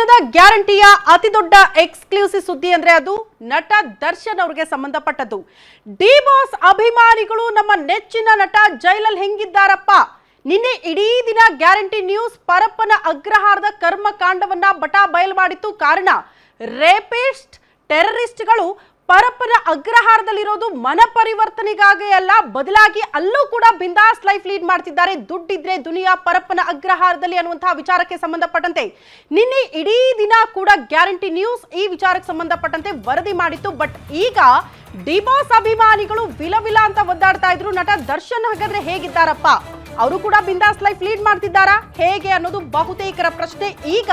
ದಿನದ ಗ್ಯಾರಂಟಿಯ ಅತಿ ದೊಡ್ಡ ಎಕ್ಸ್ಕ್ಲೂಸಿವ್ ಸುದ್ದಿ ಅಂದ್ರೆ ಅದು ನಟ ದರ್ಶನ್ ಅವರಿಗೆ ಸಂಬಂಧಪಟ್ಟದ್ದು. ಡಿ ಬಾಸ್ ಅಭಿಮಾನಿಗಳು ನಮ್ಮ ನೆಚ್ಚಿನ ನಟ ಜೈಲಲ್ಲಿ ಹೆಂಗಿದ್ದಾರಪ್ಪ. ನಿನ್ನೆ ಇಡೀ ದಿನ ಗ್ಯಾರಂಟಿ ನ್ಯೂಸ್ ಪರಪ್ಪನ ಅಗ್ರಹಾರದ ಕರ್ಮಕಾಂಡವನ್ನ ಬಟಾ ಬಯಲು ಮಾಡಿತ್ತು. ಕಾರಣ ರೇಪಿಸ್ಟ್ ಟೆರರಿಸ್ಟ್ಗಳು ಪರಪ್ಪನ ಅಗ್ರಹಾರದಲ್ಲಿರೋದು ಮನ ಪರಿವರ್ತನೆಗಾಗಿ ಅಲ್ಲ, ಬದಲಾಗಿ ಅಲ್ಲೂ ಕೂಡ ಬಿಂದಾಸ್ ಲೈಫ್ ಲೀಡ್ ಮಾಡ್ತಿದ್ದಾರೆ. ದುಡ್ಡಿದ್ರೆ ದುನಿಯಾ ಪರಪ್ಪನ ಅಗ್ರಹಾರದಲ್ಲಿ ಅನ್ನುವಂತಹ ವಿಚಾರಕ್ಕೆ ಸಂಬಂಧಪಟ್ಟಂತೆ ನಿನ್ನೆ ಇಡೀ ದಿನ ಕೂಡ ಗ್ಯಾರಂಟಿ ನ್ಯೂಸ್ ಈ ವಿಚಾರಕ್ಕೆ ಸಂಬಂಧಪಟ್ಟಂತೆ ವರದಿ ಮಾಡಿತ್ತು. ಬಟ್ ಈಗ ಡಿ ಬಾಸ್ ಅಭಿಮಾನಿಗಳು ವಿಲ ಅಂತ ಒದ್ದಾಡ್ತಾ ಇದ್ರು. ನಟ ದರ್ಶನ್ ಹಾಗಾದ್ರೆ ಹೇಗಿದ್ದಾರಪ್ಪ, ಅವರು ಕೂಡ ಬಿಂದಾಸ್ ಲೈಫ್ ಲೀಡ್ ಮಾಡ್ತಿದ್ದಾರಾ ಹೇಗೆ ಅನ್ನೋದು ಬಹುತೇಕರ ಪ್ರಶ್ನೆ. ಈಗ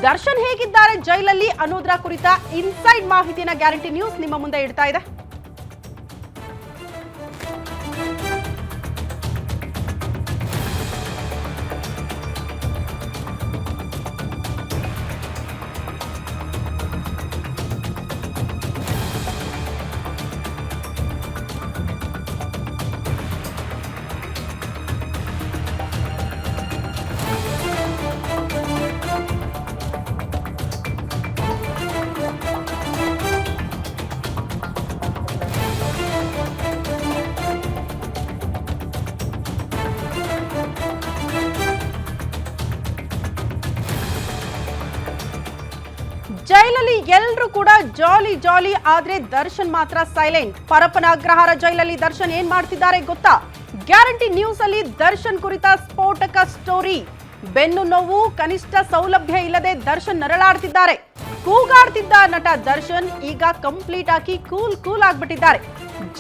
ದರ್ಶನ್ ಹೇಗಿದ್ದಾರೆ ಜೈಲಲ್ಲಿ ಅನ್ನೋದರ ಕುರಿತ ಇನ್ಸೈಡ್ ಮಾಹಿತಿನ ಗ್ಯಾರಂಟಿ ನ್ಯೂಸ್ ನಿಮ್ಮ ಮುಂದೆ ಇಡ್ತಾ ಇದೆ. ಜೈಲಲ್ಲಿ ಎಲ್ಲರೂ ಕೂಡ ಜಾಲಿ ಆದ್ರೆ ದರ್ಶನ್ ಮಾತ್ರ ಸೈಲೆಂಟ್. ಪರಪ್ಪನ ಅಗ್ರಹಾರ ಜೈಲಲ್ಲಿ ದರ್ಶನ್ ಏನ್ ಮಾಡ್ತಿದ್ದಾರೆ ಗೊತ್ತಾ? ಗ್ಯಾರಂಟಿ ನ್ಯೂಸ್ ಅಲ್ಲಿ ದರ್ಶನ್ ಕುರಿತ ಸ್ಫೋಟಕ ಸ್ಟೋರಿ. ಬೆನ್ನು ನೋವು, ಕನಿಷ್ಠ ಸೌಲಭ್ಯ ಇಲ್ಲದೆ ದರ್ಶನ್ ನರಳಾಡ್ತಿದ್ದಾರೆ. ಕೂಗಾಡ್ತಿದ್ದ ನಟ ದರ್ಶನ್ ಈಗ ಕಂಪ್ಲೀಟ್ ಆಗಿ ಕೂಲ್ ಆಗ್ಬಿಟ್ಟಿದ್ದಾರೆ.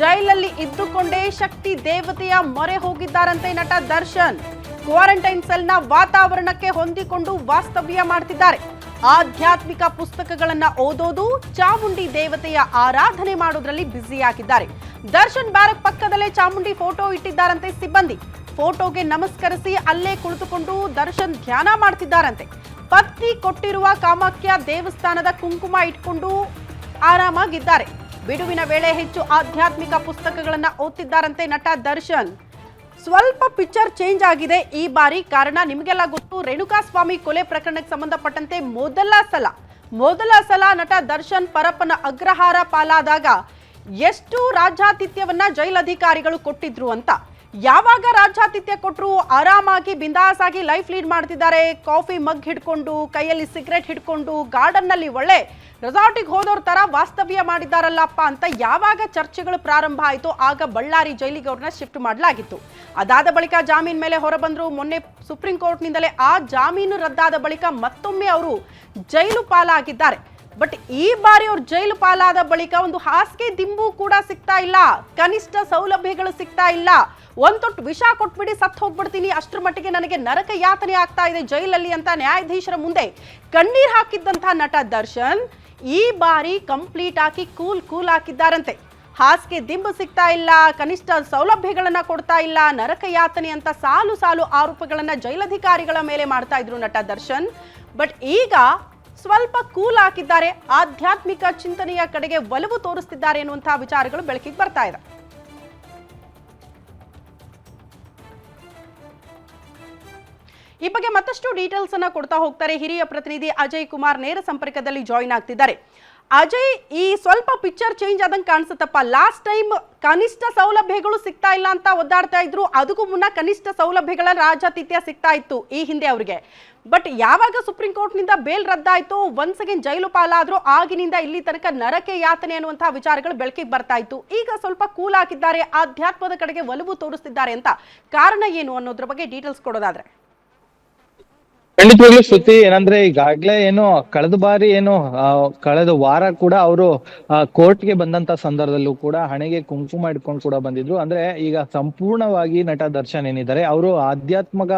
ಜೈಲಲ್ಲಿ ಇದ್ದುಕೊಂಡೇ ಶಕ್ತಿ ದೇವತೆಯ ಮೊರೆ ಹೋಗಿದ್ದಾರಂತೆ ನಟ ದರ್ಶನ್. ಕ್ವಾರಂಟೈನ್ ಸೆಲ್ನ ವಾತಾವರಣಕ್ಕೆ ಹೊಂದಿಕೊಂಡು ವಾಸ್ತವ್ಯ ಮಾಡ್ತಿದ್ದಾರೆ. ಆಧ್ಯಾತ್ಮಿಕ ಪುಸ್ತಕಗಳನ್ನ ಓದೋದು, ಚಾಮುಂಡಿ ದೇವತೆಯ ಆರಾಧನೆ ಮಾಡೋದ್ರಲ್ಲಿ ಬ್ಯುಸಿಯಾಗಿದ್ದಾರೆ. ದರ್ಶನ್ ಬ್ಯಾರಕ್ ಪಕ್ಕದಲ್ಲೇ ಚಾಮುಂಡಿ ಫೋಟೋ ಇಟ್ಟಿದ್ದಾರಂತೆ ಸಿಬ್ಬಂದಿ. ಫೋಟೋಗೆ ನಮಸ್ಕರಿಸಿ ಅಲ್ಲೇ ಕುಳಿತುಕೊಂಡು ದರ್ಶನ್ ಧ್ಯಾನ ಮಾಡ್ತಿದ್ದಾರಂತೆ. ಪತ್ನಿ ಕೊಟ್ಟಿರುವ ಕಾಮಾಖ್ಯ ದೇವಸ್ಥಾನದ ಕುಂಕುಮ ಇಟ್ಕೊಂಡು ಆರಾಮಾಗಿದ್ದಾರೆ. ಬಿಡುವಿನ ವೇಳೆ ಹೆಚ್ಚು ಆಧ್ಯಾತ್ಮಿಕ ಪುಸ್ತಕಗಳನ್ನ ಓದ್ತಿದ್ದಾರಂತೆ ನಟ ದರ್ಶನ್. ಸ್ವಲ್ಪ ಪಿಕ್ಚರ್ ಚೇಂಜ್ ಆಗಿದೆ ಈ ಬಾರಿ. ಕಾರಣ ನಿಮಗೆಲ್ಲ ಗೊತ್ತು, ರೇಣುಕಾಸ್ವಾಮಿ ಕೊಲೆ ಪ್ರಕರಣಕ್ಕೆ ಸಂಬಂಧಪಟ್ಟಂತೆ ಮೊದಲ ಸಲ ನಟ ದರ್ಶನ್ ಪರಪ್ಪನ ಅಗ್ರಹಾರ ಪಾಲಾದಾಗ ಎಷ್ಟು ರಾಜ್ಯಾತಿಥ್ಯವನ್ನ ಜೈಲಧಿಕಾರಿಗಳು ಕೊಟ್ಟಿದ್ರು ಅಂತ. ಯಾವಾಗ ರಾಜ್ಯಾತಿಥ್ಯ ಕೊಟ್ಟರು ಆರಾಮಾಗಿ ಬಿಂದಾಸ್ ಆಗಿ ಲೈಫ್ ಲೀಡ್ ಮಾಡ್ತಿದ್ದಾರೆ. ಕಾಫಿ ಮಗ್ ಹಿಡ್ಕೊಂಡು, ಕೈಯಲ್ಲಿ ಸಿಗರೆಟ್ ಹಿಡ್ಕೊಂಡು, ಗಾರ್ಡನ್ ನಲ್ಲಿ ಒಳ್ಳೆ ರೆಸಾರ್ಟಿಗೆ ಹೋದವ್ರ ತರ ವಾಸ್ತವ್ಯ ಮಾಡಿದ್ದಾರಲ್ಲಪ್ಪ ಅಂತ ಯಾವಾಗ ಚರ್ಚೆಗಳು ಪ್ರಾರಂಭ ಆಯಿತು ಆಗ ಬಳ್ಳಾರಿ ಜೈಲಿಗೆ ಅವ್ರನ್ನ ಶಿಫ್ಟ್ ಮಾಡಲಾಗಿತ್ತು. ಅದಾದ ಬಳಿಕ ಜಾಮೀನ್ ಮೇಲೆ ಹೊರಬಂದ್ರು. ಮೊನ್ನೆ ಸುಪ್ರೀಂ ಕೋರ್ಟ್ನಿಂದಲೇ ಆ ಜಾಮೀನು ರದ್ದಾದ ಬಳಿಕ ಮತ್ತೊಮ್ಮೆ ಅವರು ಜೈಲು ಪಾಲಾಗಿದ್ದಾರೆ. ಬಟ್ ಈ ಬಾರಿ ಅವ್ರು ಜೈಲು ಪಾಲಾದ ಬಳಿಕ ಒಂದು ಹಾಸಿಗೆ ದಿಂಬು ಕೂಡ ಸಿಗ್ತಾ ಇಲ್ಲ, ಕನಿಷ್ಠ ಸೌಲಭ್ಯಗಳು ಸಿಗ್ತಾ ಇಲ್ಲ. ಒಂದ್ ತೊಟ್ಟು ವಿಷ ಕೊಟ್ಬಿಡಿ ಸತ್ತು ಹೋಗ್ಬಿಡ್ತೀನಿ, ಅಷ್ಟರ ಮಟ್ಟಿಗೆ ನನಗೆ ನರಕ ಯಾತನೆ ಆಗ್ತಾ ಇದೆ ಜೈಲಲ್ಲಿ ಅಂತ ನ್ಯಾಯಾಧೀಶರ ಮುಂದೆ ಕಣ್ಣೀರ್ ಹಾಕಿದ್ದಂತಹ ನಟ ದರ್ಶನ್ ಈ ಬಾರಿ ಕಂಪ್ಲೀಟ್ ಆಗಿ ಕೂಲ್ ಹಾಕಿದ್ದಾರಂತೆ. ಹಾಸಿಗೆ ದಿಂಬು ಸಿಗ್ತಾ ಇಲ್ಲ, ಕನಿಷ್ಠ ಸೌಲಭ್ಯಗಳನ್ನ ಕೊಡ್ತಾ ಇಲ್ಲ, ನರಕ ಯಾತನೆ ಅಂತ ಸಾಲು ಆರೋಪಗಳನ್ನ ಜೈಲಧಿಕಾರಿಗಳ ಮೇಲೆ ಮಾಡ್ತಾ ಇದ್ರು ನಟ ದರ್ಶನ್. ಬಟ್ ಈಗ ಸ್ವಲ್ಪ ಕೂಲ್ ಹಾಕಿದ್ದಾರೆ. ಆಧ್ಯಾತ್ಮಿಕ ಚಿಂತನೆಯ ಕಡೆಗೆ ಒಲವು ತೋರಿಸ್ತಿದ್ದಾರೆ ಎನ್ನುವಂತಹ ವಿಚಾರಗಳು ಬೆಳಕಿಗೆ ಬರ್ತಾ ಇದೆ. ಈ ಬಗ್ಗೆ ಮತ್ತಷ್ಟು ಡೀಟೇಲ್ಸ್ ಅನ್ನ ಕೊಡ್ತಾ ಹೋಗ್ತಾರೆ ಹಿರಿಯ ಪ್ರತಿನಿಧಿ ಅಜಯ್ ಕುಮಾರ್ ನೇರ ಸಂಪರ್ಕದಲ್ಲಿ ಜಾಯಿನ್ ಆಗ್ತಿದ್ದಾರೆ. ಅಜಯ್, ಈ ಸ್ವಲ್ಪ ಪಿಕ್ಚರ್ ಚೇಂಜ್ ಆದಂಗೆ ಕಾಣಿಸುತ್ತಪ್ಪ. ಲಾಸ್ಟ್ ಟೈಮ್ ಕನಿಷ್ಠ ಸೌಲಭ್ಯಗಳು ಸಿಗ್ತಾ ಇಲ್ಲ ಅಂತ ಒದ್ದಾಡ್ತಾ ಇದ್ರು, ಅದಕ್ಕೂ ಮುನ್ನ ಕನಿಷ್ಠ ಸೌಲಭ್ಯಗಳ ರಾಜ್ಯಾತಿಥ್ಯ ಸಿಗ್ತಾ ಇತ್ತು ಈ ಹಿಂದೆ ಅವರಿಗೆ. ಬಟ್ ಯಾವಾಗ ಸುಪ್ರೀಂ ಕೋರ್ಟ್ ನಿಂದ ಬೇಲ್ ರದ್ದಾಯ್ತು, ಒನ್ಸ್ ಅಗೇನ್ ಜೈಲು ಪಾಲಾದ್ರು, ಆಗಿನಿಂದ ಇಲ್ಲಿ ತನಕ ನರಕೆ ಯಾತನೆ ಅನ್ನುವಂತಹ ವಿಚಾರಗಳು ಬೆಳಕಿಗೆ ಬರ್ತಾ ಇತ್ತು. ಈಗ ಸ್ವಲ್ಪ ಕೂಲ್ ಆಗಿದ್ದಾರೆ, ಆಧ್ಯಾತ್ಮದ ಕಡೆಗೆ ಒಲವು ತೋರಿಸ್ತಿದ್ದಾರೆ ಅಂತ. ಕಾರಣ ಏನು ಅನ್ನೋದ್ರ ಬಗ್ಗೆ ಡೀಟೇಲ್ಸ್ ಕೊಡೋದಾದ್ರೆ? ಖಂಡಿತವಾಗ್ಲೂ ಶ್ರುತಿ, ಏನಂದ್ರೆ ಈಗಾಗ್ಲೇ ಕಳೆದ ವಾರ ಕೂಡ ಅವರು ಕೋರ್ಟ್ಗೆ ಬಂದಂತ ಸಂದರ್ಭದಲ್ಲೂ ಕೂಡ ಹಣೆಗೆ ಕುಂಕುಮ ಇಟ್ಕೊಂಡು ಕೂಡ ಬಂದಿದ್ರು. ಅಂದ್ರೆ ಈಗ ಸಂಪೂರ್ಣವಾಗಿ ನಟ ದರ್ಶನ್ ಏನಿದ್ದಾರೆ ಅವರು ಆಧ್ಯಾತ್ಮಕ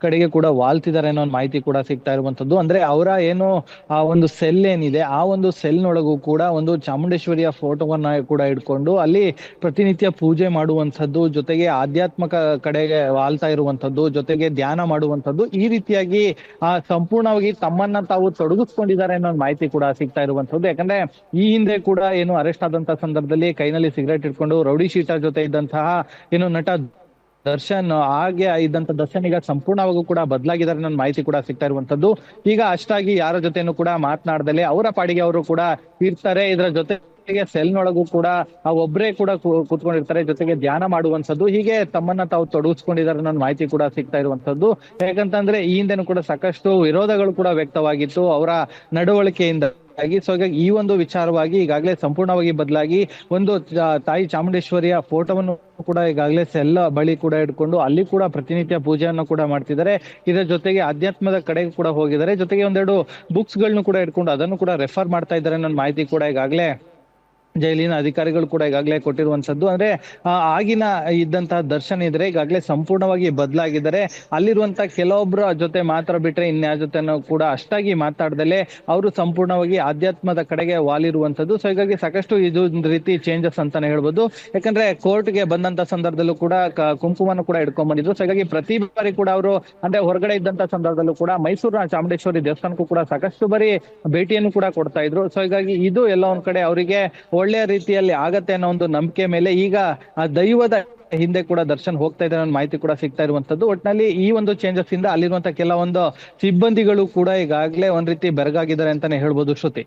ಕಡೆಗೆ ಕೂಡ ವಾಲ್ತಿದ್ದಾರೆ ಅನ್ನೋ ಒಂದು ಮಾಹಿತಿ ಕೂಡ ಸಿಗ್ತಾ ಇರುವಂತದ್ದು. ಅಂದ್ರೆ ಅವರ ಆ ಒಂದು ಸೆಲ್ ಏನಿದೆ, ಆ ಒಂದು ಸೆಲ್ನೊಳಗೂ ಕೂಡ ಒಂದು ಚಾಮುಂಡೇಶ್ವರಿಯ ಫೋಟೋವನ್ನ ಕೂಡ ಇಟ್ಕೊಂಡು ಅಲ್ಲಿ ಪ್ರತಿನಿತ್ಯ ಪೂಜೆ ಮಾಡುವಂತದ್ದು, ಜೊತೆಗೆ ಆಧ್ಯಾತ್ಮಕ ಕಡೆಗೆ ವಾಲ್ತಾ ಇರುವಂತದ್ದು, ಜೊತೆಗೆ ಧ್ಯಾನ ಮಾಡುವಂತದ್ದು, ಈ ರೀತಿಯಾಗಿ ಸಂಪೂರ್ಣವಾಗಿ ತಮ್ಮನ್ನ ತಾವು ತೊಡಗಿಸ್ಕೊಂಡಿದ್ದಾರೆ ಅನ್ನೋ ಮಾಹಿತಿ ಕೂಡ ಸಿಗ್ತಾ ಇರುವಂತದ್ದು. ಯಾಕಂದ್ರೆ ಈ ಹಿಂದೆ ಕೂಡ ಅರೆಸ್ಟ್ ಆದಂತಹ ಸಂದರ್ಭದಲ್ಲಿ ಕೈನಲ್ಲಿ ಸಿಗರೇಟ್ ಇಟ್ಕೊಂಡು ರೌಡಿ ಶೀಟರ್ ಜೊತೆ ಇದ್ದಂತಹ ನಟ ದರ್ಶನ್ ಹಾಗೆ ಇದ್ದಂತ ದರ್ಶನ್ ಈಗ ಸಂಪೂರ್ಣವಾಗೂ ಕೂಡ ಬದಲಾಗಿದ್ದಾರೆ ನನ್ನ ಮಾಹಿತಿ ಕೂಡ ಸಿಗ್ತಾ ಇರುವಂತದ್ದು. ಈಗ ಅಷ್ಟಾಗಿ ಯಾರ ಜೊತೆನೂ ಕೂಡ ಮಾತನಾಡ್ದಲೆ ಅವರ ಪಾಡಿಗೆ ಅವರು ಕೂಡ ಇರ್ತಾರೆ. ಇದರ ಜೊತೆಗೆ ಸೆಲ್ನೊಳಗೂ ಕೂಡ ಒಬ್ರೇ ಕೂಡ ಕೂತ್ಕೊಂಡಿರ್ತಾರೆ, ಜೊತೆಗೆ ಧ್ಯಾನ ಮಾಡುವಂತದ್ದು, ಹೀಗೆ ತಮ್ಮನ್ನ ತಾವು ತೊಡಗಿಸ್ಕೊಂಡಿದ್ದಾರೆ ನನ್ನ ಮಾಹಿತಿ ಕೂಡ ಸಿಗ್ತಾ ಇರುವಂತದ್ದು. ಯಾಕಂತಂದ್ರೆ ಈ ಹಿಂದೆನೂ ಕೂಡ ಸಾಕಷ್ಟು ವಿರೋಧಗಳು ಕೂಡ ವ್ಯಕ್ತವಾಗಿತ್ತು ಅವರ ನಡವಳಿಕೆಯಿಂದ. ಸೊ ಹಾಗಾಗಿ ಈ ಒಂದು ವಿಚಾರವಾಗಿ ಈಗಾಗಲೇ ಸಂಪೂರ್ಣವಾಗಿ ಬದಲಾಗಿ ಒಂದು ತಾಯಿ ಚಾಮುಂಡೇಶ್ವರಿಯ ಫೋಟೋವನ್ನು ಕೂಡ ಈಗಾಗಲೇ ಸೆಲ್ ಬಳಿ ಕೂಡ ಇಟ್ಕೊಂಡು ಅಲ್ಲಿ ಕೂಡ ಪ್ರತಿನಿತ್ಯ ಪೂಜೆಯನ್ನು ಕೂಡ ಮಾಡ್ತಿದ್ದಾರೆ. ಇದರ ಜೊತೆಗೆ ಅಧ್ಯಾತ್ಮದ ಕಡೆಗೆ ಕೂಡ ಹೋಗಿದ್ದಾರೆ, ಜೊತೆಗೆ ಒಂದೆರಡು ಬುಕ್ಸ್ ಗಳನ್ನು ಕೂಡ ಇಟ್ಕೊಂಡು ಅದನ್ನು ಕೂಡ ರೆಫರ್ ಮಾಡ್ತಾ ಇದ್ದಾರೆ ನನ್ನ ಮಾಹಿತಿ ಕೂಡ ಈಗಾಗಲೇ ಜೈಲಿನ ಅಧಿಕಾರಿಗಳು ಕೂಡ ಈಗಾಗಲೇ ಕೊಟ್ಟಿರುವಂತದ್ದು. ಅಂದ್ರೆ ಆಗಿನ ಇದ್ದಂತಹ ದರ್ಶನ್ ಇದ್ರೆ ಈಗಾಗಲೇ ಸಂಪೂರ್ಣವಾಗಿ ಬದಲಾಗಿದ್ದಾರೆ. ಅಲ್ಲಿರುವಂತ ಕೆಲವೊಬ್ಬರ ಜೊತೆ ಮಾತ್ರ ಬಿಟ್ರೆ ಇನ್ಯಾರ ಜೊತೆನೂ ಕೂಡ ಅಷ್ಟಾಗಿ ಮಾತಾಡ್ದಲೆ ಅವರು ಸಂಪೂರ್ಣವಾಗಿ ಆಧ್ಯಾತ್ಮದ ಕಡೆಗೆ ವಾಲಿರುವಂತದ್ದು. ಸೊ ಹೀಗಾಗಿ ಸಾಕಷ್ಟು ಇದು ಒಂದು ರೀತಿ ಚೇಂಜಸ್ ಅಂತಾನೆ ಹೇಳ್ಬೋದು. ಯಾಕಂದ್ರೆ ಕೋರ್ಟ್ಗೆ ಬಂದಂತ ಸಂದರ್ಭದಲ್ಲೂ ಕೂಡ ಕುಂಕುಮನ್ನು ಕೂಡ ಇಟ್ಕೊಂಡ್ ಬಂದಿದ್ರು. ಸೊ ಹೀಗಾಗಿ ಪ್ರತಿ ಬಾರಿ ಕೂಡ ಅವರು ಅಂದ್ರೆ ಹೊರಗಡೆ ಇದ್ದಂತ ಸಂದರ್ಭದಲ್ಲೂ ಕೂಡ ಮೈಸೂರಿನ ಚಾಮುಂಡೇಶ್ವರಿ ದೇವಸ್ಥಾನಕ್ಕೂ ಕೂಡ ಸಾಕಷ್ಟು ಬಾರಿ ಭೇಟಿಯನ್ನು ಕೂಡ ಕೊಡ್ತಾ ಇದ್ರು. ಸೊ ಹೀಗಾಗಿ ಇದು ಎಲ್ಲ ಒಂದ್ ಕಡೆ ಅವರಿಗೆ ಒಳ್ಳೆಯ ರೀತಿಯಲ್ಲಿ ಆಗತ್ತೆ ಅನ್ನೋ ಒಂದು ನಂಬಿಕೆ ಮೇಲೆ ಈಗ ಆ ದೈವದ ಹಿಂದೆ ಕೂಡ ದರ್ಶನ್ ಹೋಗ್ತಾ ಇದ್ದಾರೆ ಅನ್ನೋ ಮಾಹಿತಿ ಕೂಡ ಸಿಗ್ತಾ ಇರುವಂತದ್ದು. ಒಟ್ಟಿನಲ್ಲಿ ಈ ಒಂದು ಚೇಂಜಸ್ ಇಂದ ಅಲ್ಲಿರುವಂತ ಕೆಲವೊಂದು ಸಿಬ್ಬಂದಿಗಳು ಕೂಡ ಈಗಾಗಲೇ ಒಂದ್ ರೀತಿ ಬೆರಗಾಗಿದ್ದಾರೆ ಅಂತಾನೆ ಹೇಳ್ಬೋದು ಶ್ರುತಿ.